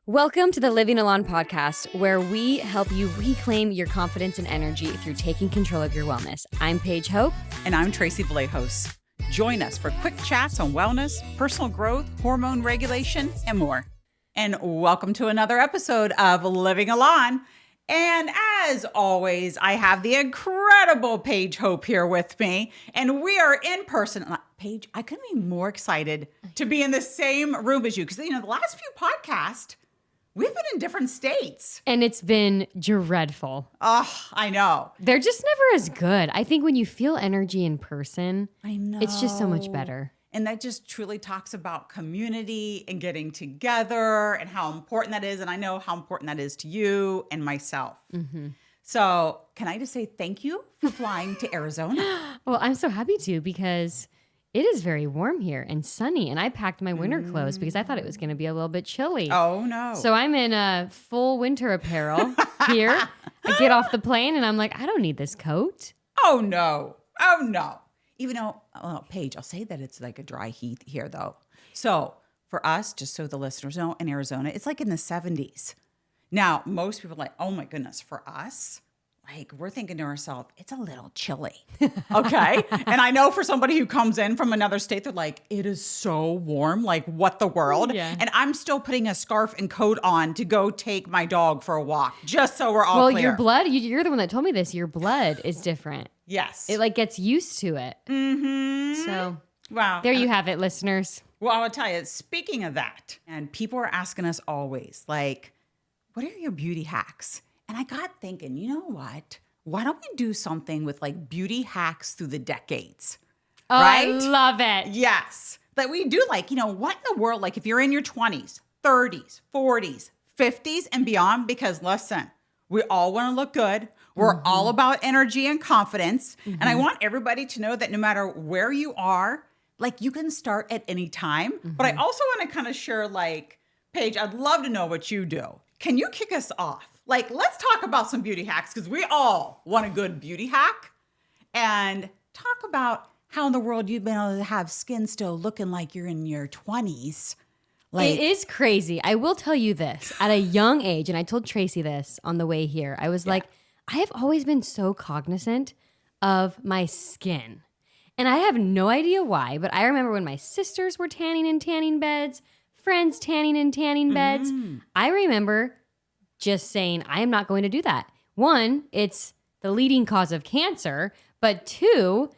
Welcome to the Living Alon podcast, where we help you reclaim your confidence and energy through taking control of your wellness. I'm Paige Hope. And I'm Tracey Paige. Join us for quick chats on wellness, personal growth, hormone regulation, and more. And welcome to another episode of Living Alon. And as always, I have the incredible Paige Hope here with me, and we are in person. Paige, I couldn't be more excited to be in the same room as you because, the last few podcasts, we've been in different states. And it's been dreadful. Oh, I know. They're just never as good. I think when you feel energy in person, I know. It's just so much better. And that just truly talks about community and getting together and how important that is. And I know how important that is to you and myself. Mm-hmm. So can I just say thank you for flying to Arizona? Well, I'm so happy to because it is very warm here and sunny. And I packed my winter clothes because I thought it was going to be a little bit chilly. Oh, no. So I'm in a full winter apparel here. I get off the plane and I'm like, I don't need this coat. Oh, no. Oh, no. Even though, Paige, I'll say that it's like a dry heat here, though. So for us, just so the listeners know, in Arizona, it's like in the 70s. Now, most people are like, oh, my goodness, for us, like we're thinking to ourselves, it's a little chilly, okay? And I know for somebody who comes in from another state, they're like, it is so warm, like what the world? Yeah. And I'm still putting a scarf and coat on to go take my dog for a walk, just so we're all well, clear. your blood, you're the one that told me this, your blood is different. Yes. It like gets used to it. Mm-hmm. So wow. there you have it, listeners. Well, I'll tell you, speaking of that, and people are asking us always, like, what are your beauty hacks? And I got thinking, you know what? Why don't we do something with like beauty hacks through the decades? Oh, right? I love it. Yes. That we do like, what in the world? Like if you're in your 20s, 30s, 40s, 50s and beyond, because listen, we all want to look good. We're all about energy and confidence. And I want everybody to know that no matter where you are, like you can start at any time. But I also want to kind of share like, Paige, I'd love to know what you do. Can you kick us off? Like, let's talk about some beauty hacks because we all want a good beauty hack. And talk about how in the world you've been able to have skin still looking like you're in your 20s. Like, it is crazy. I will tell you this. At a young age, and I told Tracey this on the way here, I was like, I have always been so cognizant of my skin. And I have no idea why, but I remember when my sisters were tanning in tanning beds, friends tanning in tanning beds. I remember just saying, I am not going to do that. One, it's the leading cause of cancer, but two,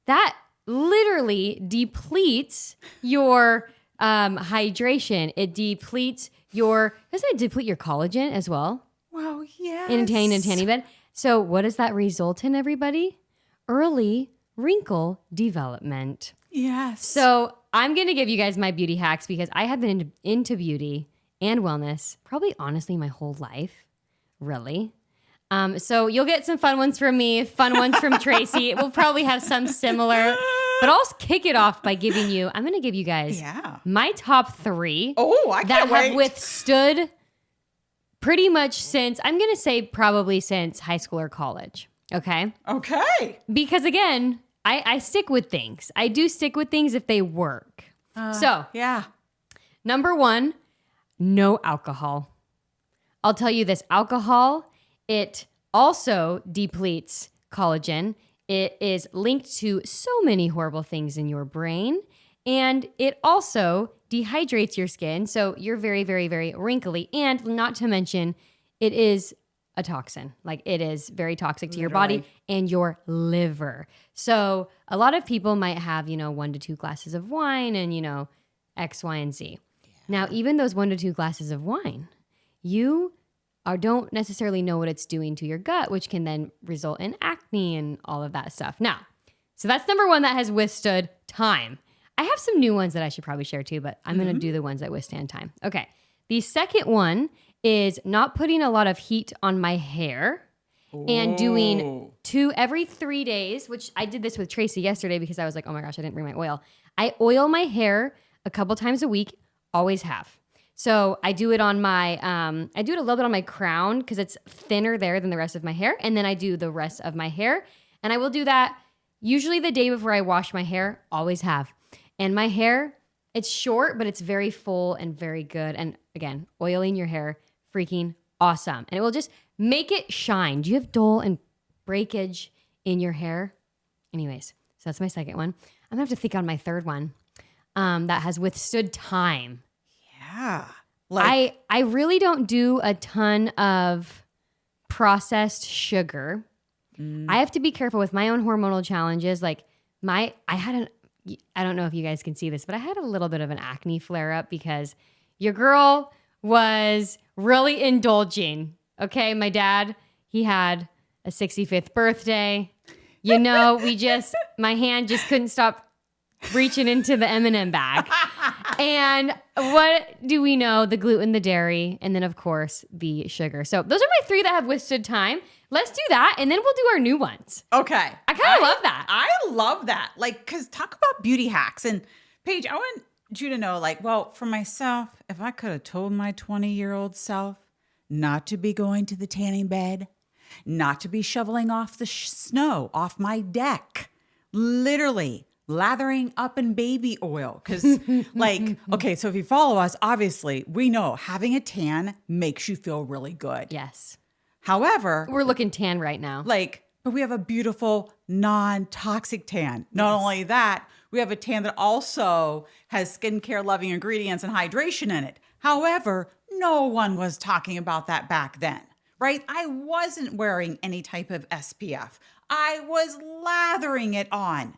that literally depletes your hydration. It depletes doesn't it deplete your collagen as well? wow, yes. In a tanning bed. So what does that result in, everybody? Early wrinkle development. Yes. So I'm going to give you guys my beauty hacks because I have been into beauty and wellness probably honestly my whole life, really. So you'll get some fun ones from me, fun ones from Tracey. We'll probably have some similar, but I'll kick it off by I'm going to give you guys my top 3 that have withstood pretty much since, I'm going to say probably since high school or college. Okay? Okay. Because again, I stick with things. I do stick with things if they work. Number 1, no alcohol. I'll tell you this, alcohol, it also depletes collagen. It is linked to so many horrible things in your brain. And it also dehydrates your skin. So you're very, very, very wrinkly. And not to mention, it is a toxin. Like it is very toxic to your body and your liver. So a lot of people might have, 1 to 2 glasses of wine and, X, Y, and Z. Yeah. Now, even those 1 to 2 glasses of wine, you don't necessarily know what it's doing to your gut, which can then result in acne and all of that stuff. Now, so that's number 1 that has withstood time. I have some new ones that I should probably share too, but I'm going to do the ones that withstand time. Okay. The second one is not putting a lot of heat on my hair and doing 2 every 3 days, which I did this with Tracey yesterday because I was like, oh my gosh, I didn't bring my oil. I oil my hair a couple times a week, always have. So I do it on my, I do it a little bit on my crown because it's thinner there than the rest of my hair. And then I do the rest of my hair. And I will do that usually the day before I wash my hair, always have. And my hair, it's short, but it's very full and very good. And again, oiling your hair, freaking awesome. And it will just make it shine. Do you have dull and breakage in your hair? Anyways, so that's my second one. I'm gonna have to think on my third one that has withstood time. Yeah. I really don't do a ton of processed sugar. I have to be careful with my own hormonal challenges. Like I don't know if you guys can see this, but I had a little bit of an acne flare up because your girl was really indulging. Okay, my dad, he had a 65th birthday. You know, my hand just couldn't stop reaching into the M&M bag. And what do we know? The gluten, the dairy, and then, of course, the sugar. So those are my three that have withstood time. Let's do that, and then we'll do our new ones. Okay. I kind of love that. I love that. Like, because talk about beauty hacks. And Paige, I want you to know, like, well, for myself, if I could have told my 20-year-old self not to be going to the tanning bed, not to be shoveling off the snow off my deck, literally lathering up in baby oil. Because like, okay, so if you follow us, obviously we know having a tan makes you feel really good. Yes. However, We're looking tan right now. but we have a beautiful non-toxic tan. Not only that, we have a tan that also has skincare loving ingredients and hydration in it. However, no one was talking about that back then, right? I wasn't wearing any type of SPF. I was lathering it on.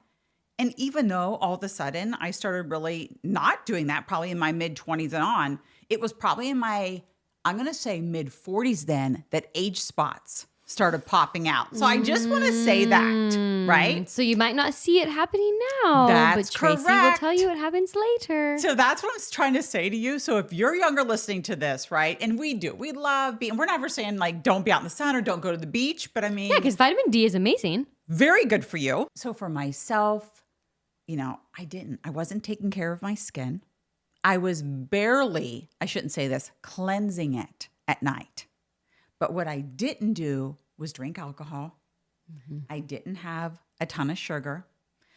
And even though all of a sudden I started really not doing that, probably in my mid-20s and on, it was probably in my, I'm going to say mid-40s then, that age spots started popping out. So I just want to say that, right? So you might not see it happening now, That's but Tracey will correct. tell you it happens later. So that's what I'm trying to say to you. So if you're younger listening to this, right? And we love being, we're never saying like, don't be out in the sun or don't go to the beach. But I mean, Yeah, because vitamin D is amazing. very good for you. So for myself, you know, I wasn't taking care of my skin. I was barely, I shouldn't say this, cleansing it at night. But what I didn't do was drink alcohol. I didn't have a ton of sugar.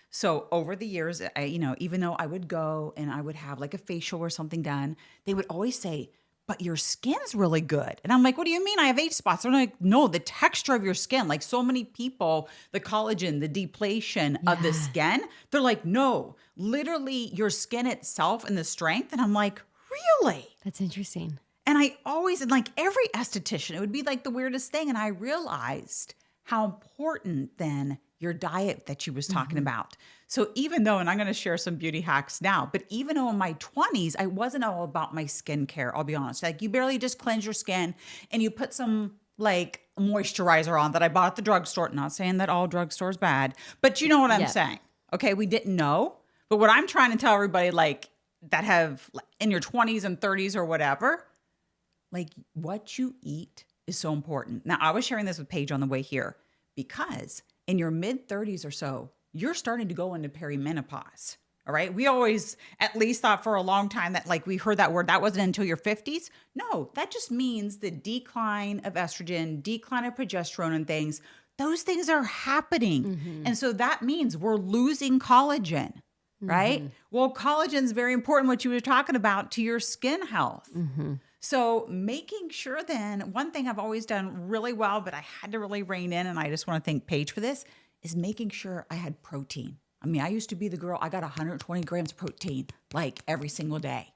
So over the years, even though I would go and I would have like a facial or something done, they would always say, but your skin's really good. And I'm like, what do you mean I have age spots? They're like, no, the texture of your skin. Like so many people, the collagen, the depletion of the skin, they're like, no, literally your skin itself and the strength. And I'm like, really? That's interesting. And I always, and like every esthetician, it would be like the weirdest thing. And I realized how important then your diet that you was talking about. So even though, and I'm going to share some beauty hacks now, but even though in my 20s, I wasn't all about my skincare, I'll be honest. Like you barely just cleanse your skin and you put some like moisturizer on that I bought at the drugstore. Not saying that all drugstores bad, but you know what I'm saying. Okay, we didn't know. But what I'm trying to tell everybody like that have in your 20s and 30s or whatever, like what you eat is so important. Now, I was sharing this with Paige on the way here because in your mid 30s or so, you're starting to go into perimenopause. All right. We always at least thought for a long time that like we heard that word, that wasn't until your 50s. No, that just means the decline of estrogen, decline of progesterone and things. Those things are happening. And so that means we're losing collagen, right? Well, collagen is very important, what you were talking about, to your skin health. So making sure then, one thing I've always done really well, but I had to really rein in, and I just want to thank Paige for this, is making sure I had protein. I mean, I used to be the girl, I got 120 grams of protein like every single day.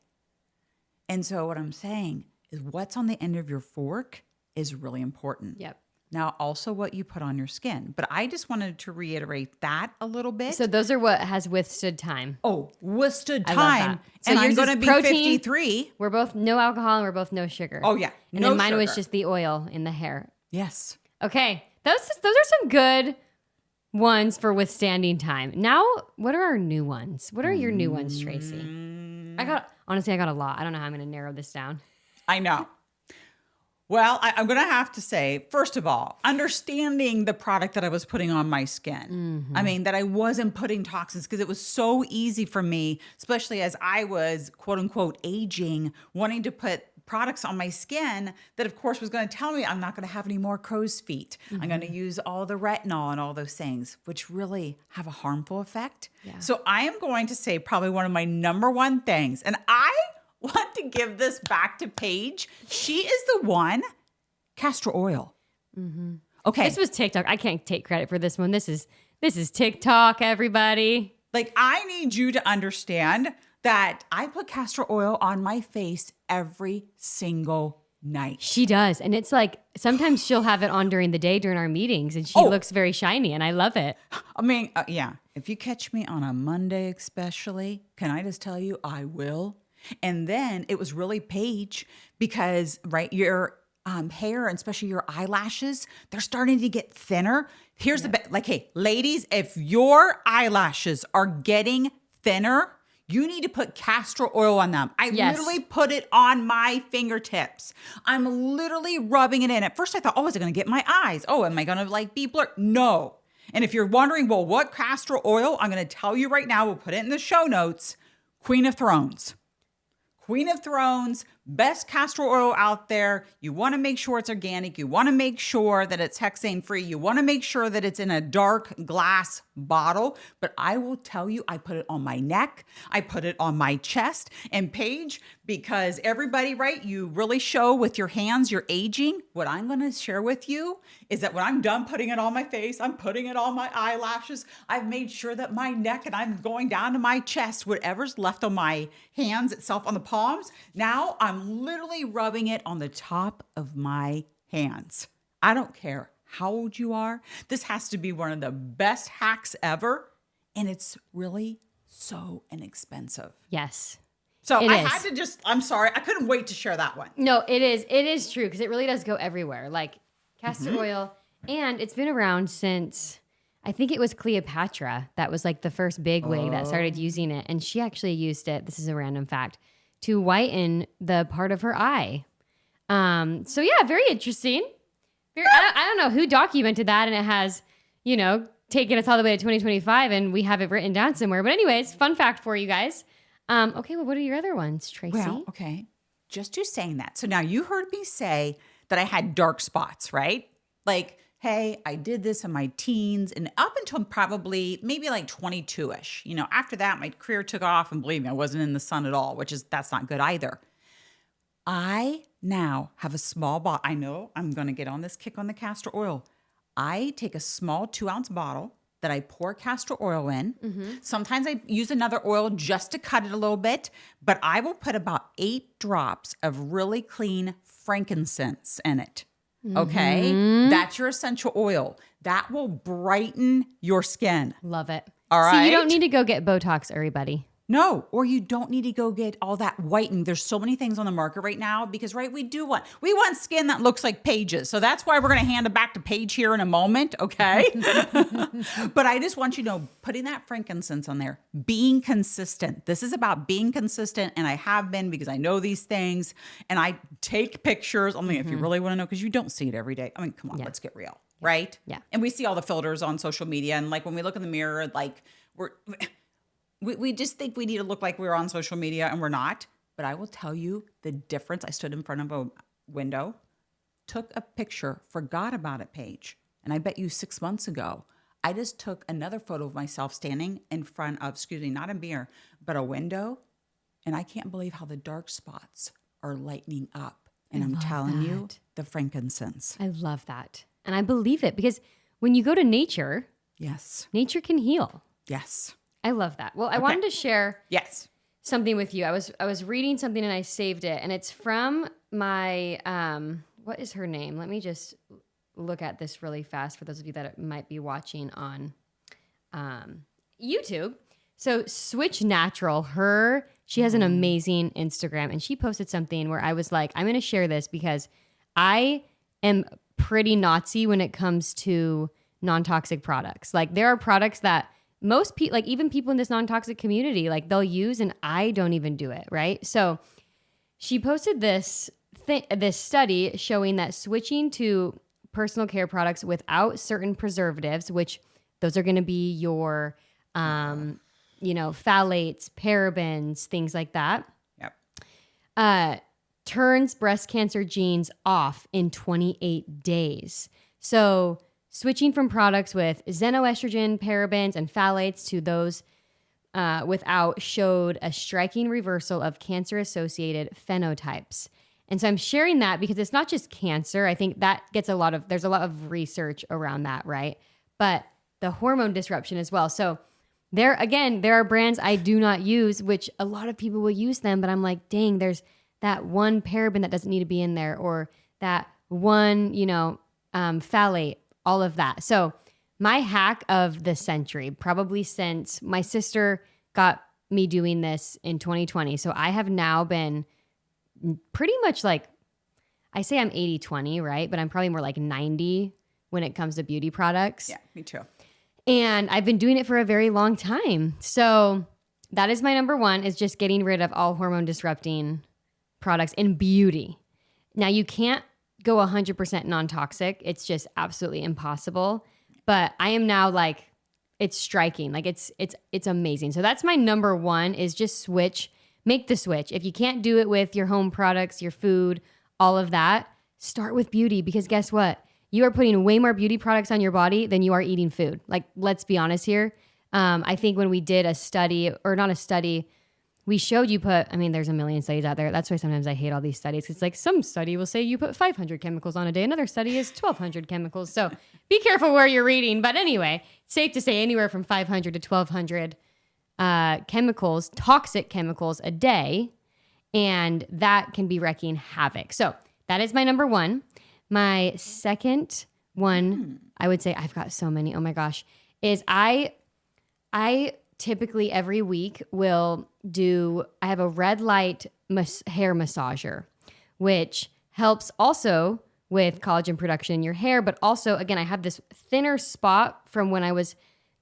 And so what I'm saying is what's on the end of your fork is really important. Yep. Now, also what you put on your skin. But I just wanted to reiterate that a little bit. So those are what has withstood time. Oh, withstood I love time. that. So And I'm yours going is to be protein. 53. We're both no alcohol and we're both no sugar. Oh, yeah. And No then mine was sugar. just the oil in the hair. Yes. Okay. Those are some good ones for withstanding time. Now, what are our new ones? What are your new ones, Tracey? I got a lot. I don't know how I'm going to narrow this down. I know. Well, I'm going to have to say, first of all, understanding the product that I was putting on my skin. I mean, that I wasn't putting toxins because it was so easy for me, especially as I was, quote unquote, aging, wanting to put products on my skin that, of course, was going to tell me I'm not going to have any more crow's feet. I'm going to use all the retinol and all those things, which really have a harmful effect. Yeah. So I am going to say probably one of my number one things, and I want to give this back to Paige. She is the one. Castor oil. Okay. This was TikTok. I can't take credit for this one. This is TikTok, everybody. Like, I need you to understand that I put castor oil on my face every single night. She does. And it's like, sometimes she'll have it on during the day during our meetings and she looks very shiny and I love it. I mean, yeah. If you catch me on a Monday especially, can I just tell you, I will. And then it was really Paige because, right, your hair and especially your eyelashes, they're starting to get thinner. Here's the like, hey, ladies, if your eyelashes are getting thinner, you need to put castor oil on them. I literally put it on my fingertips. I'm literally rubbing it in. At first I thought, is it going to get my eyes? Oh, am I going to like be blurred? No. And if you're wondering, well, what castor oil? I'm going to tell you right now. We'll put it in the show notes. Queen of Thrones. Queen of Thrones, best castor oil out there. You want to make sure it's organic. You want to make sure that it's hexane free. You want to make sure that it's in a dark glass bottle. But I will tell you, I put it on my neck. I put it on my chest. And Paige, because everybody, right, you really show with your hands you're aging. What I'm going to share with you is that when I'm done putting it on my face, I'm putting it on my eyelashes. I've made sure that my neck and I'm going down to my chest, whatever's left on my hands itself, on the palms. Now I'm literally rubbing it on the top of my hands. I don't care how old you are. This has to be one of the best hacks ever. And it's really so inexpensive. Yes. So I had to I'm sorry, I couldn't wait to share that one. No, it is. It is true because it really does go everywhere. Like castor oil. And it's been around since, I think it was Cleopatra. That was like the first big wig that started using it. And she actually used it, this is a random fact, to whiten the part of her eye. So yeah, very interesting. I don't know who documented that and it has, taken us all the way to 2025 and we have it written down somewhere. But anyways, fun fact for you guys. Okay, well, what are your other ones, Tracey? Well, okay. Just you saying that. So now you heard me say that I had dark spots, right? Like, hey, I did this in my teens and up until probably maybe like 22-ish. After that, my career took off and believe me, I wasn't in the sun at all, that's not good either. I now have a small bottle. I know I'm going to get on this kick on the castor oil. I take a small 2-ounce bottle that I pour castor oil in. Mm-hmm. Sometimes I use another oil just to cut it a little bit, but I will put about 8 drops of really clean frankincense in it. Okay? Mm-hmm. That's your essential oil. That will brighten your skin. Love it. All right? So you don't need to go get Botox, everybody. No, or you don't need to go get all that whitening. There's so many things on the market right now because, right, we want skin that looks like Paige's. So that's why we're going to hand it back to Paige here in a moment, okay? But I just want you to know, putting that frankincense on there, being consistent. This is about being consistent, and I have been because I know these things, and I take pictures. I mean, if you really want to know, because you don't see it every day. I mean, come on, let's get real, right? Yeah. And we see all the filters on social media, and like when we look in the mirror, like we just think we need to look like we're on social media and we're not. But I will tell you the difference. I stood in front of a window, took a picture, forgot about it, Paige. And I bet you 6 months ago, I just took another photo of myself standing in front of, not a mirror, but a window. And I can't believe how the dark spots are lightening up. And I'm telling you, the frankincense. I love that. And I believe it because when you go to nature, yes, nature can heal. Yes. I love that. Well, I wanted to share something with you. I was reading something and I saved it, and it's from my what is her name? Let me just look at this really fast for those of you that might be watching on YouTube. So Switch Natural, she has an amazing Instagram, and she posted something where I was like, I'm going to share this because I am pretty Nazi when it comes to non-toxic products. Like there are products that most people, like even people in this non-toxic community, like they'll use, and I don't even do it, right? So she posted this study showing that switching to personal care products without certain preservatives, which those are going to be your, phthalates, parabens, things like that. Yep. Turns breast cancer genes off in 28 days. So switching from products with xenoestrogen, parabens, and phthalates to those without showed a striking reversal of cancer-associated phenotypes. And so I'm sharing that because it's not just cancer. I think that gets there's a lot of research around that, right? But the hormone disruption as well. So there are brands I do not use, which a lot of people will use them, but I'm like, dang, there's that one paraben that doesn't need to be in there, or that one, phthalate, all of that. So my hack of the century, probably since my sister got me doing this in 2020. So I have now been pretty much like, I say I'm 80-20, right? But I'm probably more like 90 when it comes to beauty products. Yeah, me too. And I've been doing it for a very long time. So that is my number one, is just getting rid of all hormone disrupting products in beauty. Now you can't go 100% non-toxic. It's just absolutely impossible. But I am now like, it's striking. Like it's amazing. So that's my number one, is just make the switch. If you can't do it with your home products, your food, all of that, start with beauty, because guess what? You are putting way more beauty products on your body than you are eating food. Like, let's be honest here. I think when we did a study, or not a study, we showed there's a million studies out there. That's why sometimes I hate all these studies. It's like some study will say you put 500 chemicals on a day. Another study is 1,200 chemicals. So be careful where you're reading. But anyway, safe to say anywhere from 500 to 1,200 chemicals, toxic chemicals a day. And that can be wreaking havoc. So that is my number one. My second one, I would say, I've got so many, oh my gosh, is I typically every week I have a red light hair massager, which helps also with collagen production in your hair. But also, again, I have this thinner spot from when I was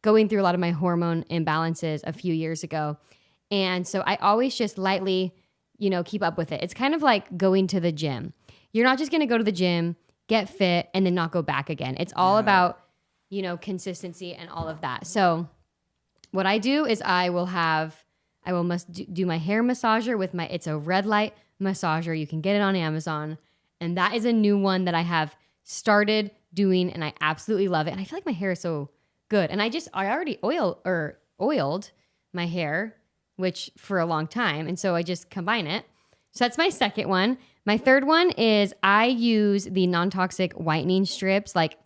going through a lot of my hormone imbalances a few years ago. And so I always just lightly, keep up with it. It's kind of like going to the gym. You're not just going to go to the gym, get fit, and then not go back again. It's all about, consistency and all of that. So what I do is I will do my hair massager with it's a red light massager. You can get it on Amazon. And that is a new one that I have started doing, and I absolutely love it. And I feel like my hair is so good. And I already oiled my hair, which for a long time. And so I just combine it. So that's my second one. My third one is I use the non-toxic whitening strips, like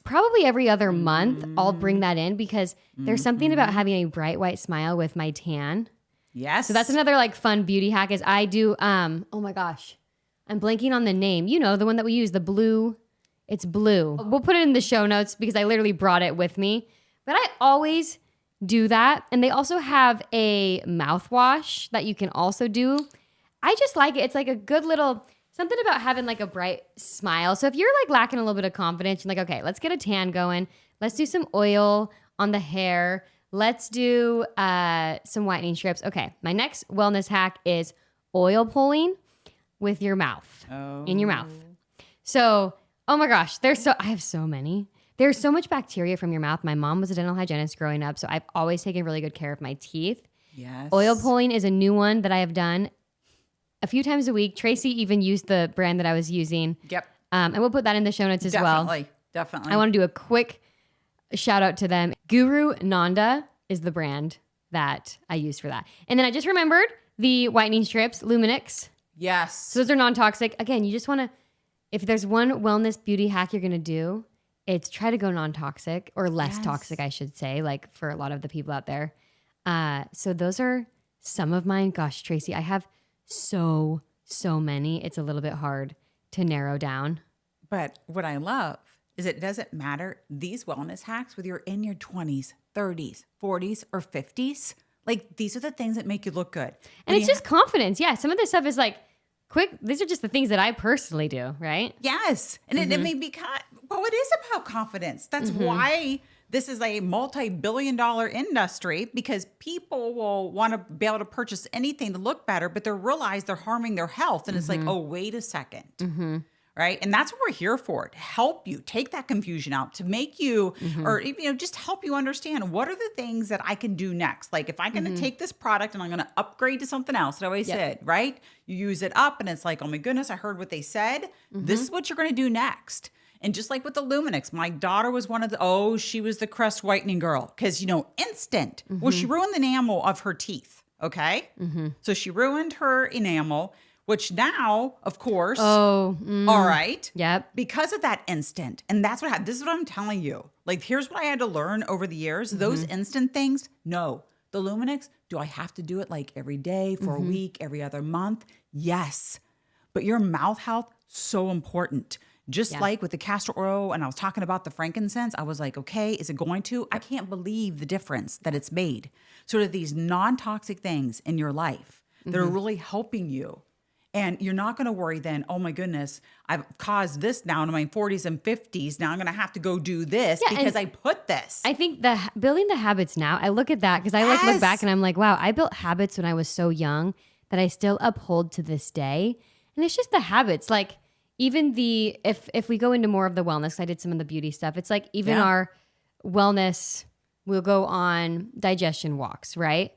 probably every other month. I'll bring that in because there's something about having a bright white smile with my tan. Yes. So that's another like fun beauty hack is I do, oh my gosh, I'm blanking on the name. The one that we use, the blue, it's blue. We'll put it in the show notes because I literally brought it with me. But I always do that. And they also have a mouthwash that you can also do. I just like it. It's like a good little, something about having like a bright smile. So if you're like lacking a little bit of confidence, you're like, okay, let's get a tan going. Let's do some oil on the hair. Let's do some whitening strips. Okay, my next wellness hack is oil pulling with your mouth, in your mouth. So, oh my gosh, I have so many. There's so much bacteria from your mouth. My mom was a dental hygienist growing up, so I've always taken really good care of my teeth. Yes. Oil pulling is a new one that I have done a few times a week. Tracy even used the brand that I was using. Yep. And we'll put that in the show notes as well. Definitely. I want to do a quick shout out to them. Guru Nanda is the brand that I use for that. And then I just remembered the whitening strips, Luminix. Yes. So those are non-toxic. Again, you just want to, if there's one wellness beauty hack you're going to do, it's try to go non-toxic or less toxic, I should say, like for a lot of the people out there. So those are some of mine. Gosh, Tracy, I have so many. It's a little bit hard to narrow down. But what I love is it doesn't matter these wellness hacks, whether you're in your 20s, 30s, 40s, or 50s. Like these are the things that make you look good. And it's just confidence. Yeah. Some of this stuff is like quick. These are just the things that I personally do, right? Yes. And it may be, it is about confidence. That's why this is a multi-billion-dollar industry, because people will want to be able to purchase anything to look better, but they realize they're harming their health. And it's like, oh, wait a second. Right. And that's what we're here for, to help you take that confusion out, to make you, or, just help you understand what are the things that I can do next. Like if I'm going to take this product and I'm going to upgrade to something else, that I always said, right? You use it up and it's like, oh my goodness, I heard what they said. This is what you're going to do next. And just like with the Luminix, my daughter was one of the, she was the crest whitening girl. Because, instant. Well, she ruined the enamel of her teeth. Okay. So she ruined her enamel, which now, of course, all right. Yep. Because of that instant. And that's what happened. This is what I'm telling you. Like, here's what I had to learn over the years. Those instant things, no. The Luminix, do I have to do it like every day for a week, every other month? Yes. But your mouth health, so important. Just like with the castor oil, and I was talking about the frankincense, I was like, okay, is it going to? I can't believe the difference that it's made. Sort of these non-toxic things in your life that are really helping you. And you're not going to worry then, oh my goodness, I've caused this now in my 40s and 50s. Now I'm going to have to go do this because I put this. I think building the habits now, I look at that because I look back and I'm like, wow, I built habits when I was so young that I still uphold to this day. And it's just the habits. Like even if we go into more of the wellness, I did some of the beauty stuff. It's like even our wellness, we'll go on digestion walks, right?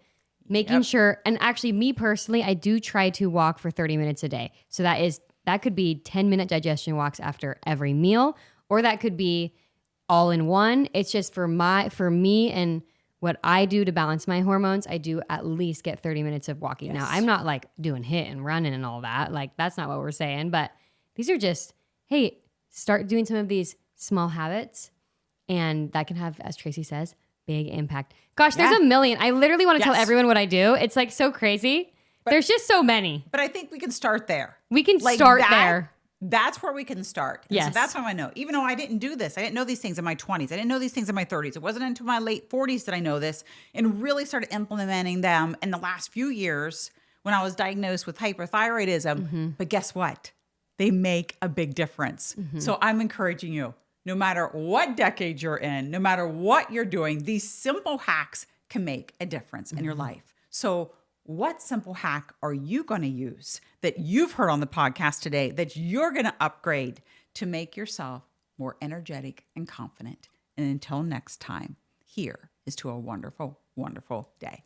Making sure, and actually me personally, I do try to walk for 30 minutes a day. So that could be 10-minute digestion walks after every meal, or that could be all in one. It's just for me and what I do to balance my hormones, I do at least get 30 minutes of walking. Now, I'm not like doing HIIT and running and all that. Like that's not what we're saying, but these are just, hey, start doing some of these small habits and that can have, as Tracey says, big impact. Gosh, there's a million. I literally want to tell everyone what I do. It's like so crazy. But there's just so many. But I think we can start there. We can start there. That's where we can start. And yes. So that's how I know. Even though I didn't do this, I didn't know these things in my 20s. I didn't know these things in my 30s. It wasn't until my late 40s that I know this and really started implementing them in the last few years when I was diagnosed with hyperthyroidism. But guess what? They make a big difference. So I'm encouraging you. No matter what decade you're in, no matter what you're doing, these simple hacks can make a difference in your life. So what simple hack are you going to use that you've heard on the podcast today that you're going to upgrade to make yourself more energetic and confident? And until next time, here is to a wonderful, wonderful day.